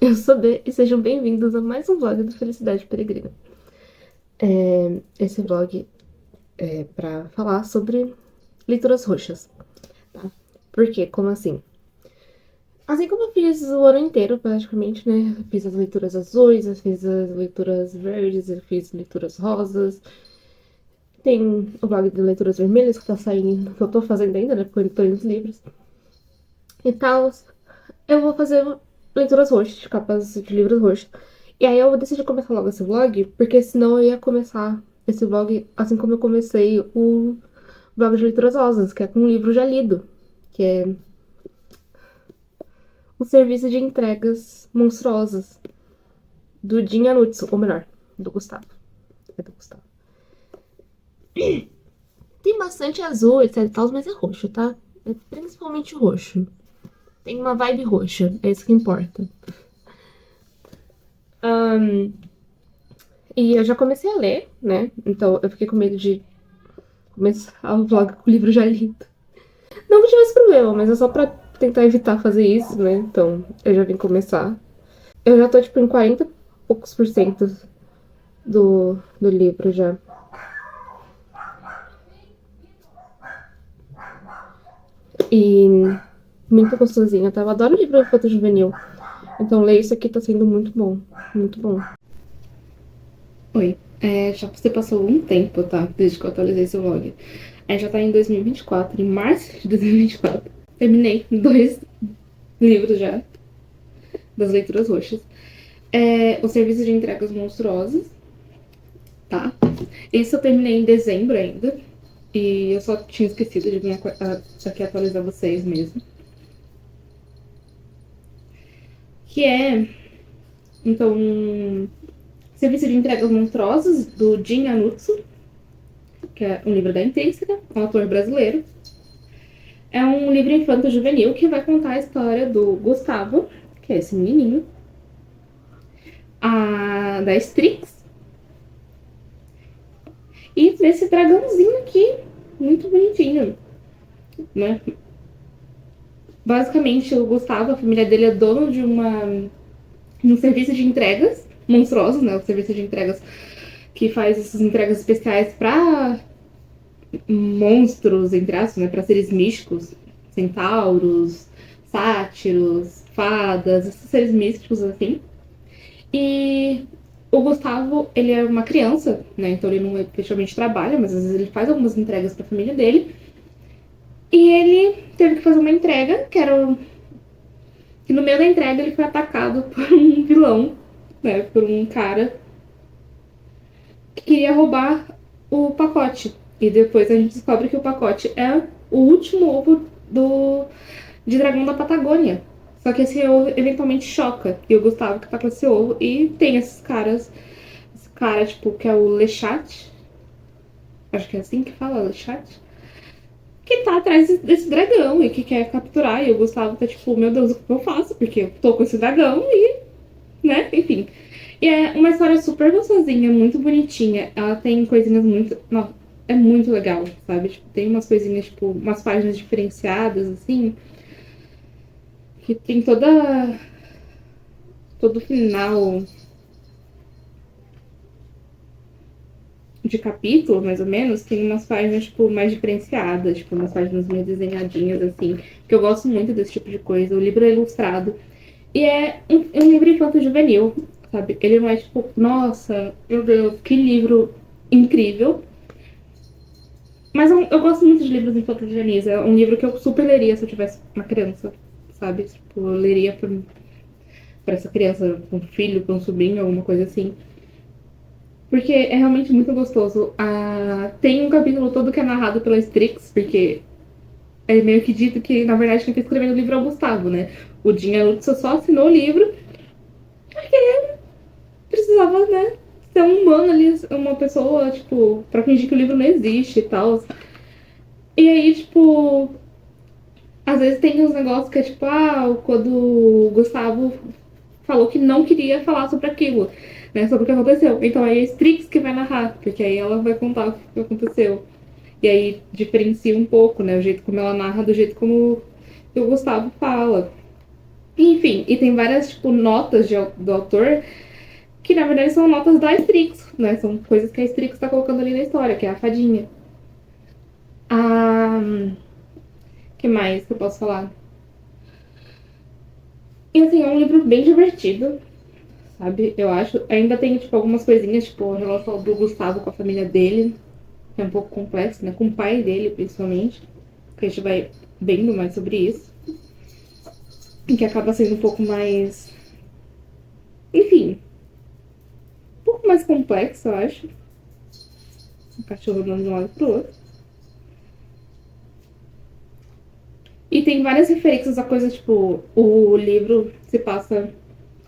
Eu sou B e sejam bem-vindos a mais um vlog do Felicidade Peregrina. Esse vlog é pra falar sobre leituras roxas, tá? Por quê? Como assim? Assim como eu fiz o ano inteiro, praticamente, né? Eu fiz as leituras azuis, eu fiz as leituras verdes, eu fiz leituras rosas. Tem o vlog de leituras vermelhas que tá saindo, que eu tô fazendo ainda, né? Porque eu tô nos livros e tal. Eu vou fazer leituras roxas, de capas de livros roxos. E aí eu decidi começar logo esse vlog, porque senão eu ia começar esse vlog assim como eu comecei o vlog de leituras rosas, que é com um livro já lido, que é o serviço de entregas monstruosas do Jin Anutsu, ou melhor, do Gustavo. É do Gustavo. Tem bastante azul, etc e tal, mas é roxo, tá? É principalmente roxo. Tem uma vibe roxa, é isso que importa. Ahn, e eu já comecei a ler, né? Então eu fiquei com medo de começar o vlog com o livro já lido. Não que tivesse problema, mas é só pra tentar evitar fazer isso, né? Então eu já vim começar. Eu já tô, tipo, em 40 e poucos por cento do livro já. E muito gostosinho, tá? Eu adoro livro infanto juvenil. Então ler isso aqui tá sendo muito bom. Muito bom. Oi. Já você passou um tempo, tá? Desde que eu atualizei seu vlog. Já tá em 2024, em março de 2024. Terminei dois livros já, das leituras roxas. O serviço de entregas monstruosas, tá? Esse eu terminei em dezembro ainda. E eu só tinha esquecido de vir aqui atualizar vocês mesmo. Que é, então, Serviço de Entregas Monstruosas, do Jin Anutsu, que é um livro da Intrínseca, um autor brasileiro. É um livro infanto-juvenil que vai contar a história do Gustavo, que é esse menininho, da Strix, e desse dragãozinho aqui, muito bonitinho, né? Basicamente, o Gustavo, a família dele é dono de um serviço de entregas monstruosos, né? O serviço de entregas que faz essas entregas especiais para monstros, entre aspas, né? Para seres místicos, centauros, sátiros, fadas, esses seres místicos assim. E o Gustavo, ele é uma criança, né? Então ele não efetivamente trabalha, mas às vezes ele faz algumas entregas para a família dele. E ele teve que fazer uma entrega, que no meio da entrega ele foi atacado por um vilão, né? Por um cara que queria roubar o pacote. E depois a gente descobre que o pacote é o último ovo de dragão da Patagônia. Só que esse ovo eventualmente choca. E o Gustavo que tá com esse ovo. E tem esses caras. Esse cara, tipo, que é o Lechat. Acho que é assim que fala, Lechat. Que tá atrás desse dragão e que quer capturar. E o Gustavo tá tipo, meu Deus, o que eu faço? Porque eu tô com esse dragão e, né, enfim. E é uma história super gostosinha, muito bonitinha. Ela tem coisinhas muito. Não, é muito legal, sabe? Tipo, tem umas coisinhas, tipo, umas páginas diferenciadas, assim. Que tem todo o final de capítulo, mais ou menos, tem umas páginas, tipo, mais diferenciadas, tipo, umas páginas meio desenhadinhas, assim, que eu gosto muito desse tipo de coisa. O livro é ilustrado. E é um livro infanto-juvenil, sabe? Ele não é, tipo, nossa, meu Deus, que livro incrível. Mas eu gosto muito de livros infanto-juvenis. É um livro que eu super leria se eu tivesse uma criança, sabe? Tipo, eu leria pra essa criança, pra um filho, pra um sobrinho, alguma coisa assim. Porque é realmente muito gostoso. Tem um capítulo todo que é narrado pela Strix, porque é meio que dito que, na verdade, quem tá escrevendo o livro é o Gustavo, né? O Dinha Lutz só assinou o livro porque precisava, né? Ser um humano ali, uma pessoa, tipo, pra fingir que o livro não existe e tal. E aí, tipo, às vezes tem uns negócios que é tipo, quando o Gustavo falou que não queria falar sobre aquilo, né? Sobre o que aconteceu. Então aí é a Strix que vai narrar, porque aí ela vai contar o que aconteceu. E aí diferencia um pouco, né? O jeito como ela narra do jeito como o Gustavo fala. Enfim, e tem várias, tipo, notas do autor que, na verdade, são notas da Asterix, né? São coisas que a Asterix tá colocando ali na história, que é a fadinha. Ah, que mais que eu posso falar? E, assim, é um livro bem divertido, sabe? Eu acho. Ainda tem, tipo, algumas coisinhas, tipo, a relação do Gustavo com a família dele, que é um pouco complexo, né? Com o pai dele, principalmente. Que a gente vai vendo mais sobre isso. E que acaba sendo um pouco mais... Enfim, um pouco mais complexo, eu acho. O cachorro andando de um lado pro outro. E tem várias referências a coisas, tipo, o livro se passa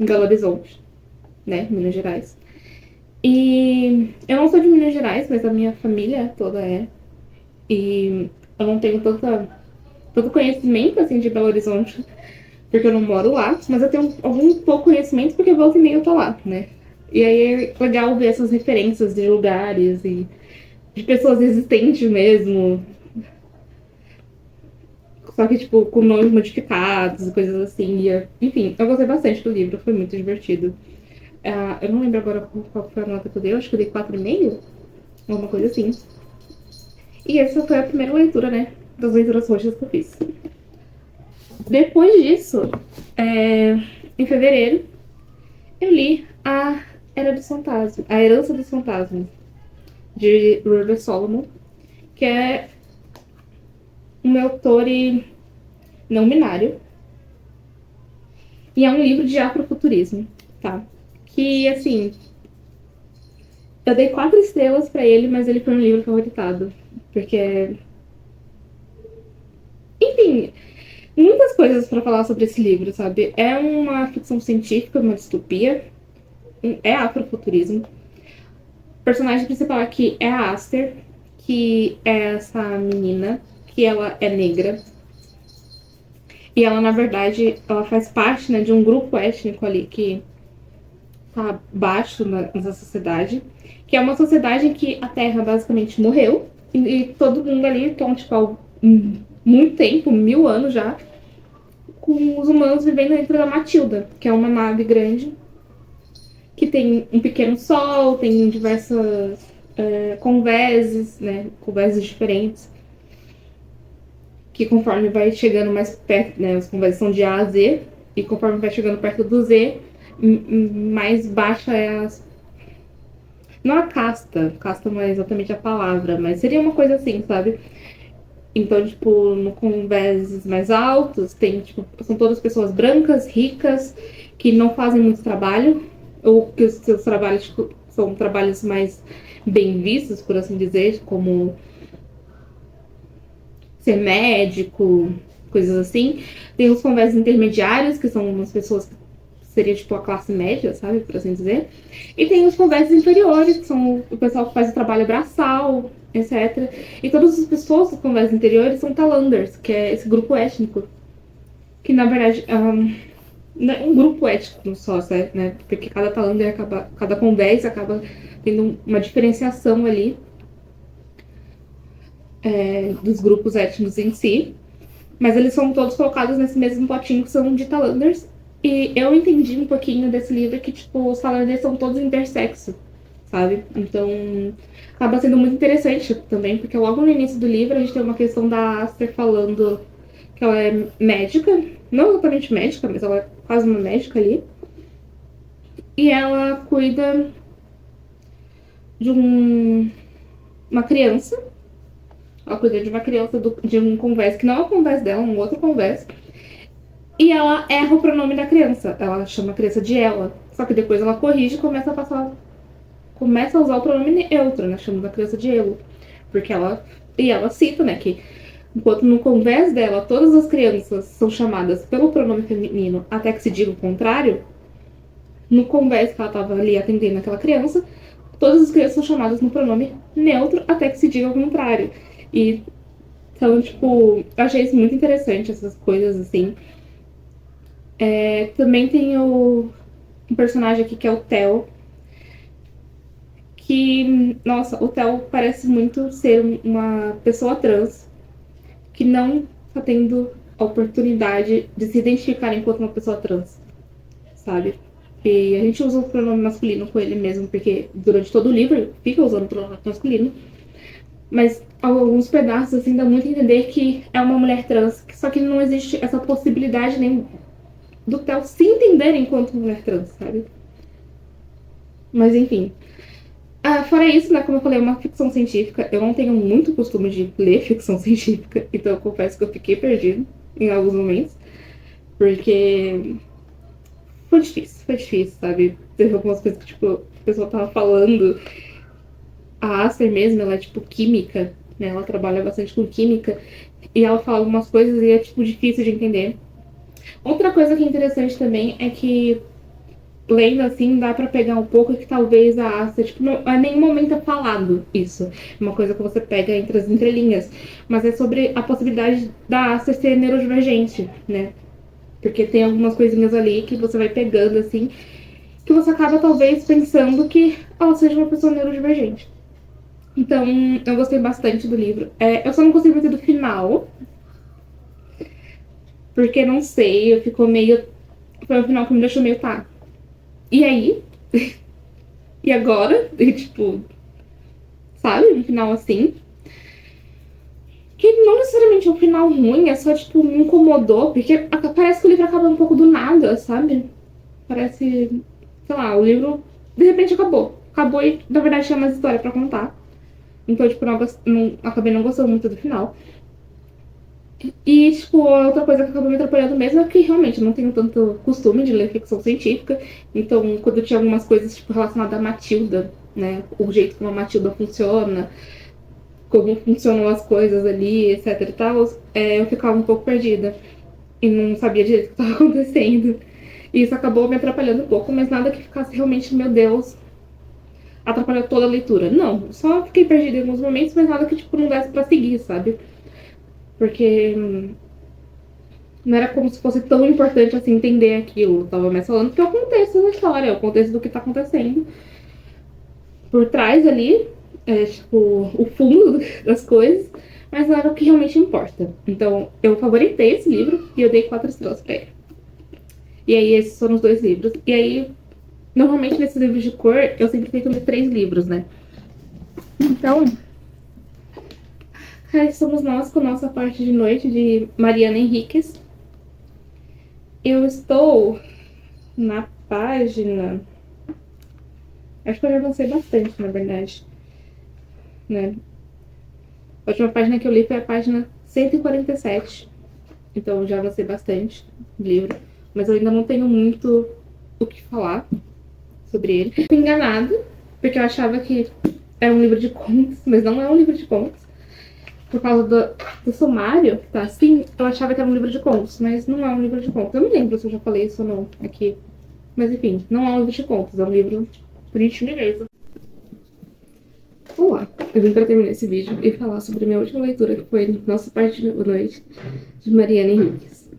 em Belo Horizonte, né? Minas Gerais. E eu não sou de Minas Gerais, mas a minha família toda é. E eu não tenho tanto conhecimento, assim, de Belo Horizonte, porque eu não moro lá. Mas eu tenho algum pouco conhecimento porque volta e meia eu tô lá, né? E aí é legal ver essas referências de lugares e de pessoas existentes mesmo. Só que, tipo, com nomes modificados e coisas assim. Enfim, eu gostei bastante do livro, foi muito divertido. Eu não lembro agora qual foi a nota que eu dei, eu acho que eu dei 4,5, alguma coisa assim. E essa foi a primeira leitura, né? Das leituras roxas que eu fiz. Depois disso, em fevereiro, eu li A Era dos Fantasmas, A Herança dos Fantasmas, de Robert Solomon, que é um meu autor não binário. E é um livro de afrofuturismo, tá? Que, assim, eu dei 4 estrelas pra ele, mas ele foi um livro favoritado. Porque, enfim, muitas coisas pra falar sobre esse livro, sabe? É uma ficção científica, uma distopia. É afrofuturismo. O personagem principal aqui é a Aster, que é essa menina, que ela é negra. E ela, na verdade, ela faz parte, né, de um grupo étnico ali que tá baixo nessa sociedade, que é uma sociedade em que a Terra basicamente morreu e todo mundo ali estão, tipo, há muito tempo, 1000 anos já, com os humanos vivendo dentro da Matilda, que é uma nave grande que tem um pequeno sol, tem diversas conveses, né, conveses diferentes, que conforme vai chegando mais perto, né, as conveses são de A a Z, e conforme vai chegando perto do Z, mais baixa é as. Não a casta não é exatamente a palavra, mas seria uma coisa assim, sabe? Então, tipo, no conveses mais altos, tem, tipo, são todas pessoas brancas, ricas, que não fazem muito trabalho, ou que os seus trabalhos, tipo, são trabalhos mais bem vistos, por assim dizer, como ser médico, coisas assim. Tem os conveses intermediários, que são umas pessoas que seria tipo a classe média, sabe, por assim dizer. E tem os conveses inferiores, que são o pessoal que faz o trabalho braçal, etc. E todas as pessoas dos conveses interiores são Talanders, que é esse grupo étnico. Que na verdade é um grupo étnico só, né? Porque cada Talander acaba, cada convés acaba tendo uma diferenciação ali dos grupos étnicos em si. Mas eles são todos colocados nesse mesmo potinho que são de Talanders. E eu entendi um pouquinho desse livro que, tipo, os Talanders são todos intersexo, sabe? Então, acaba sendo muito interessante também, porque logo no início do livro a gente tem uma questão da Aster falando que ela é médica, não exatamente médica, mas ela é quase uma médica ali. E ela cuida de uma criança. Ela cuida de uma criança de um convés, que não é o convés dela, um outro convés. E ela erra o pronome da criança. Ela chama a criança de ela. Só que depois ela corrige e começa a passar. Começa a usar o pronome neutro, né? Chamando a criança de elo. Porque ela. E ela cita, né? Que enquanto no convés dela todas as crianças são chamadas pelo pronome feminino até que se diga o contrário, no convés que ela estava ali atendendo aquela criança, todas as crianças são chamadas no pronome neutro até que se diga o contrário. E então, tipo, eu achei isso muito interessante, essas coisas assim. Também tem um personagem aqui que é o Theo, que, nossa, o Theo parece muito ser uma pessoa trans que não tá tendo a oportunidade de se identificar enquanto uma pessoa trans, sabe? E a gente usa o pronome masculino com ele mesmo, porque durante todo o livro fica usando o pronome masculino. Mas alguns pedaços, assim, dá muito a entender que é uma mulher trans, só que não existe essa possibilidade nem do Theo se entender enquanto mulher trans, sabe? Mas enfim. Fora isso, né, como eu falei, é uma ficção científica. Eu não tenho muito costume de ler ficção científica, então eu confesso que eu fiquei perdido em alguns momentos. Porque foi difícil, sabe? Teve algumas coisas que, tipo, o pessoal tava falando. A Aster mesmo, ela é, tipo, química, né? Ela trabalha bastante com química. E ela fala algumas coisas e é, tipo, difícil de entender. Outra coisa que é interessante também é que, lendo assim, dá pra pegar um pouco que talvez a Aster, tipo, não, a nenhum momento é falado isso. É uma coisa que você pega entre as entrelinhas. Mas é sobre a possibilidade da Aster ser neurodivergente, né? Porque tem algumas coisinhas ali que você vai pegando, assim, que você acaba talvez pensando que ela seja uma pessoa neurodivergente. Então, eu gostei bastante do livro. Eu só não gostei muito do final. Porque não sei, eu ficou meio. Foi um final que me deixou meio tá. E aí? E agora? E, tipo, sabe? Um final assim. Que não necessariamente é um final ruim, é só, tipo, me incomodou. Porque parece que o livro acaba um pouco do nada, sabe? Parece. Sei lá, o livro de repente acabou. Acabou e, na verdade, tinha mais história pra contar. Então, tipo, acabei não gostando muito do final. E, tipo, outra coisa que acabou me atrapalhando mesmo é que realmente eu não tenho tanto costume de ler ficção científica. Então, quando tinha algumas coisas, tipo, relacionadas à Matilda, né? O jeito como a Matilda funciona, como funcionam as coisas ali, etc e tal, eu ficava um pouco perdida. E não sabia direito o que estava acontecendo. E isso acabou me atrapalhando um pouco, mas nada que ficasse realmente, meu Deus, atrapalhou toda a leitura. Não, só fiquei perdida em alguns momentos, mas nada que, tipo, não desse pra seguir, sabe? Porque não era como se fosse tão importante assim entender aquilo. Eu tava mais falando que é o contexto da história, é o contexto do que tá acontecendo. Por trás ali, tipo, o fundo das coisas, mas não era o que realmente importa. Então, eu favoritei esse livro e eu dei 4 estrelas pra ele. E aí, esses foram os 2 livros. E aí, normalmente nesses livros de cor, eu sempre tento ler 3 livros, né? Então, aí somos nós com nossa parte de noite de Mariana Henriques. Eu estou na página. Acho que eu já avancei bastante, na verdade. Né? A última página que eu li foi a página 147. Então já avancei bastante no livro. Mas eu ainda não tenho muito o que falar sobre ele. Fui enganada, porque eu achava que era um livro de contos, mas não é um livro de contos. Por causa do sumário, que tá assim, eu achava que era um livro de contos, mas não é um livro de contos. Eu não lembro se eu já falei isso ou não aqui. Mas enfim, não é um livro de contos, é um livro bonitinho mesmo. Olá, eu vim para terminar esse vídeo e falar sobre a minha última leitura, que foi Nossa Parte da Noite, de Mariana Henriques.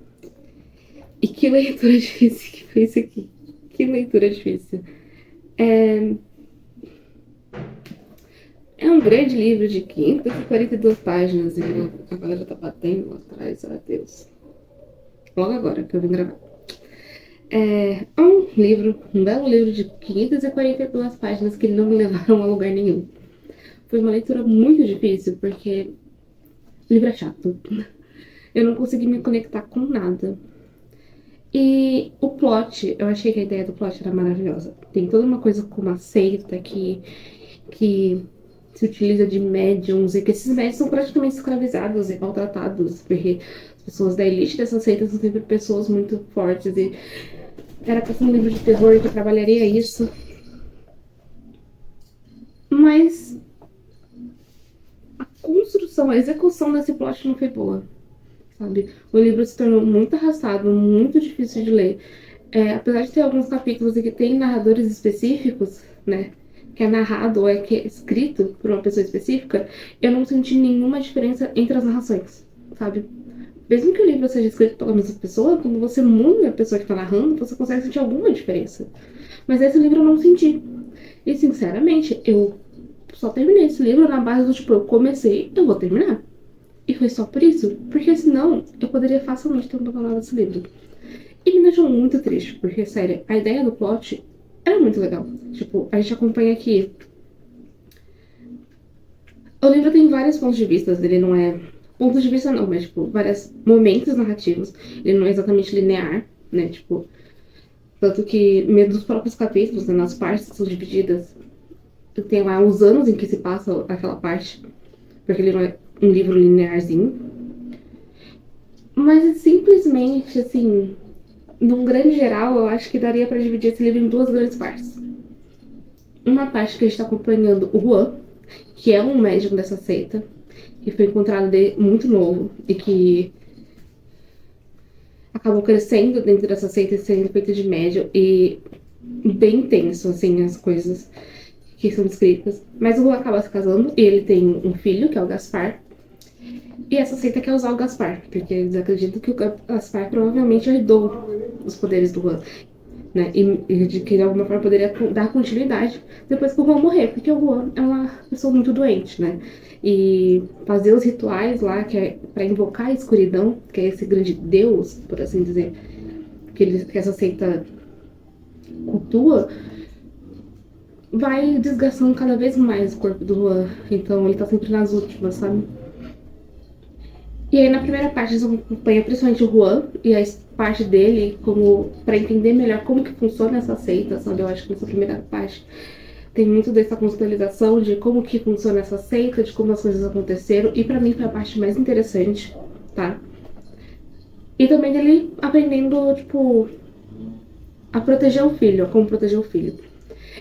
E que leitura difícil que foi isso aqui. Que leitura difícil. É um grande livro de 542 páginas e a galera tá batendo lá atrás, ai Deus. Logo agora que eu vim gravar. É um belo livro de 542 páginas que não me levaram a lugar nenhum. Foi uma leitura muito difícil, porque o livro é chato. Eu não consegui me conectar com nada. E o plot, eu achei que a ideia do plot era maravilhosa. Tem toda uma coisa com uma seita que se utiliza de médiums, e que esses médiums são praticamente escravizados e maltratados, porque as pessoas da elite dessa seita são sempre pessoas muito fortes. E era pra ser um livro de terror que trabalharia isso. Mas a construção, a execução desse plot não foi boa, sabe? O livro se tornou muito arrastado, muito difícil de ler. Apesar de ter alguns capítulos que tem narradores específicos, né? Que é narrado ou que é escrito por uma pessoa específica, eu não senti nenhuma diferença entre as narrações, sabe? Mesmo que o livro seja escrito pela mesma pessoa, quando você muda a pessoa que está narrando, você consegue sentir alguma diferença. Mas esse livro eu não senti. E, sinceramente, eu só terminei esse livro na base do tipo, eu comecei, eu vou terminar. E foi só por isso, porque senão eu poderia facilmente ter abandonado esse livro. E me deixou muito triste, porque, sério, a ideia do plot era muito legal. Tipo, a gente acompanha aqui. O livro tem vários pontos de vista, ele não é. Pontos de vista não, mas, tipo, vários momentos narrativos. Ele não é exatamente linear, né? Tipo, tanto que, mesmo dos próprios capítulos, né, nas partes que são divididas, tem lá os anos em que se passa aquela parte, porque ele não é um livro linearzinho. Mas simplesmente, assim, num grande geral, eu acho que daria pra dividir esse livro em duas grandes partes. Uma parte que a gente tá acompanhando o Juan, que é um médium dessa seita, que foi encontrado muito novo e que acabou crescendo dentro dessa seita e sendo feito de médium e bem tenso, assim, as coisas que são descritas. Mas o Juan acaba se casando e ele tem um filho, que é o Gaspar. E essa seita quer usar o Gaspar, porque eles acreditam que o Gaspar provavelmente herdou os poderes do Juan. Né? E de que de alguma forma poderia dar continuidade depois que o Juan morrer, porque o Juan é uma pessoa muito doente, né? E fazer os rituais lá, que é para invocar a escuridão, que é esse grande deus, por assim dizer, que essa seita cultua, vai desgastando cada vez mais o corpo do Juan. Então ele tá sempre nas últimas, sabe? E aí na primeira parte a gente acompanha principalmente o Juan e a parte dele como para entender melhor como que funciona essa seita, sabe? Eu acho que nessa primeira parte tem muito dessa contextualização de como que funciona essa seita, de como as coisas aconteceram, e pra mim foi a parte mais interessante, tá? E também dele aprendendo, tipo, a proteger o filho, a como proteger o filho.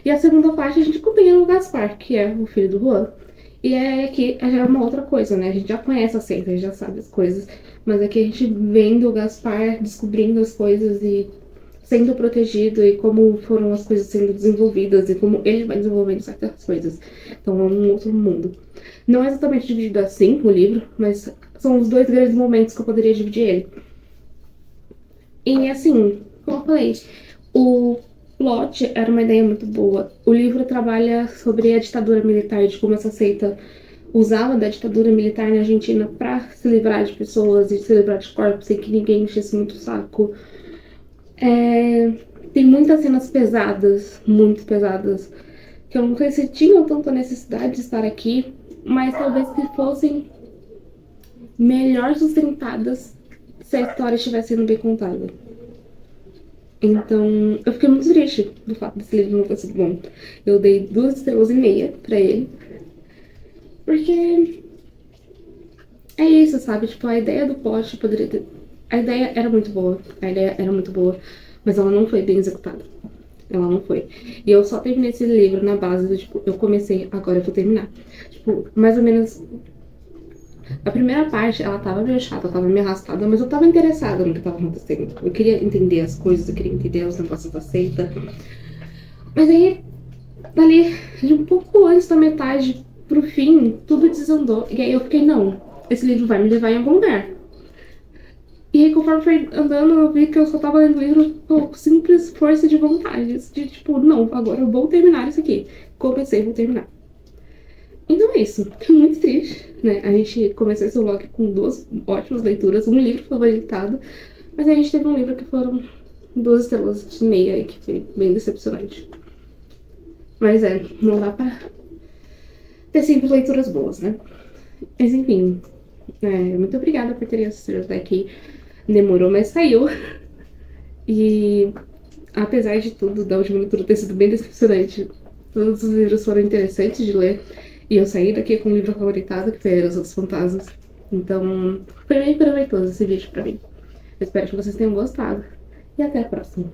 E a segunda parte a gente acompanha o Gaspar, que é o filho do Juan. E é que é uma outra coisa, né? A gente já conhece a seita, a gente já sabe as coisas. Mas é que a gente vendo o Gaspar descobrindo as coisas e sendo protegido e como foram as coisas sendo desenvolvidas e como ele vai desenvolvendo certas coisas. Então é um outro mundo. Não é exatamente dividido assim o livro, mas são os dois grandes momentos que eu poderia dividir ele. E assim, como eu falei, o plot era uma ideia muito boa. O livro trabalha sobre a ditadura militar, de como essa seita usava da ditadura militar na Argentina para se livrar de pessoas e se livrar de corpos sem que ninguém enchesse muito o saco. Tem muitas cenas pesadas, muito pesadas, que eu não sei se tinham tanta necessidade de estar aqui, mas talvez que fossem melhor sustentadas se a história estivesse sendo bem contada. Então, eu fiquei muito triste do fato desse livro não ter sido bom. Eu dei 2,5 estrelas pra ele. Porque é isso, sabe? Tipo, a ideia do plot poderia ter. A ideia era muito boa. A ideia era muito boa. Mas ela não foi bem executada. Ela não foi. E eu só terminei esse livro na base do, tipo, eu comecei, agora eu vou terminar. Tipo, mais ou menos. A primeira parte, ela tava meio chata, tava meio arrastada, mas eu tava interessada no que tava acontecendo. Eu queria entender as coisas, eu queria entender os negócios da seita. Mas aí, dali, de um pouco antes da metade pro fim, tudo desandou. E aí eu fiquei, não, esse livro vai me levar em algum lugar. E aí, conforme foi andando, eu vi que eu só tava lendo o livro com simples força de vontade. De tipo, não, agora eu vou terminar isso aqui. Comecei, vou terminar. Então é isso. Fiquei muito triste, né? A gente começou esse vlog com duas ótimas leituras, um livro favoritado, mas a gente teve um livro que foram 2,5 estrelas e que foi bem decepcionante. Mas não dá pra ter sempre leituras boas, né? Mas enfim, muito obrigada por terem assistido até aqui. Demorou, mas saiu. E apesar de tudo, da última leitura ter sido bem decepcionante, todos os livros foram interessantes de ler. E eu saí daqui com o livro favoritado, que foi Eros dos Fantasmas. Então, foi bem proveitoso esse vídeo pra mim. Eu espero que vocês tenham gostado. E até a próxima.